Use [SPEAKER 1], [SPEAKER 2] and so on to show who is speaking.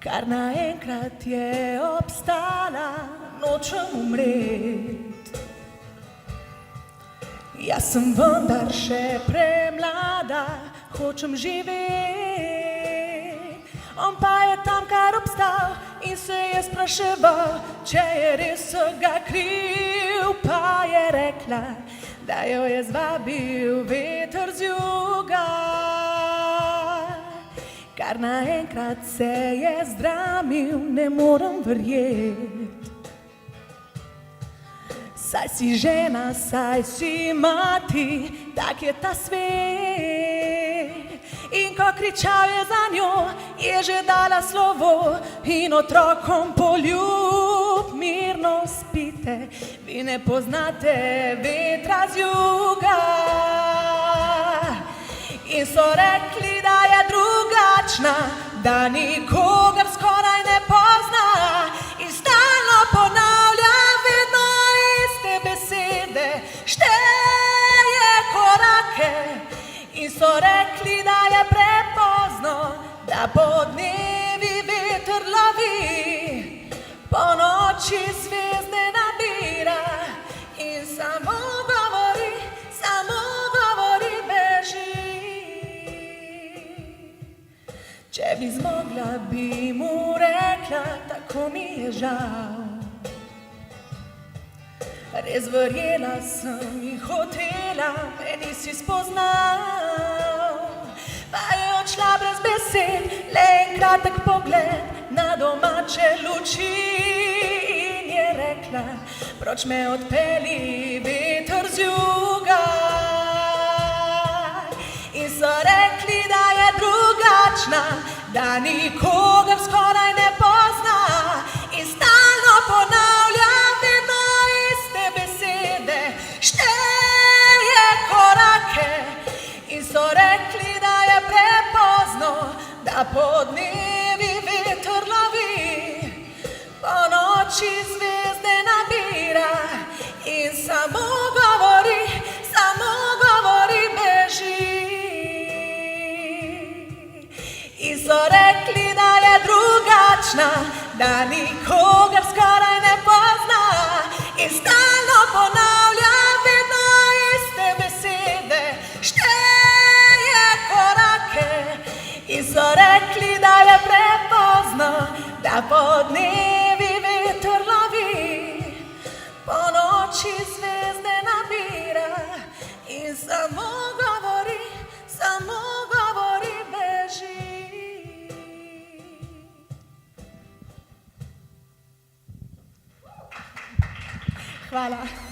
[SPEAKER 1] kar naenkrat je obstala, nočem umret. Jaz sem vendar še premlada, hočem živeti. On pa je tam kar obstal in se je spraševal, če je res vsega kriv. Pa je rekla, da jo je zvabil veter z juga. Kar naenkrat se je zdramil, ne morem verjeti. Saj si žena, saj si mati, tak je ta svet. In ko kričal je za njo, je že dala slovo in otrokom poljub. Mirno spite, vi ne poznate vetra z juga. In so rekli, da je drugačna, da nikogar skoraj ne pozna. In stalno ponavlja vedno iste besede, šteje korake. In so rekli, da je prepozno, da podnevi veter lovi, po noči zvezde nabira in samo govori, beži. Če bi zmogla, bi mu rekla, tako mi je žal. Res verjela sem in hotela, me nisi spoznal. Pa je odšla brez besed, le en kratek pogled na domače luči. In je rekla, proč me odpeli veter z juga. In so rekli, da je drugačna, da nikogar skoraj ne pozna. In stalno ponavlja vedno iste besede, šteje korake. In so rekli, da je prepozno, da podnevi veter lovi, po noči zvezde nabira in samo govori, beži. In so rekli, da je drugačna, da nikogar skoraj ne pozna. In stalno ponavlja vedno iste besede, šteje korake. In so rekli, da je prepozno, da podnevi veter lovi, po noči zvezde nabira in samo govori, beži. Hvala.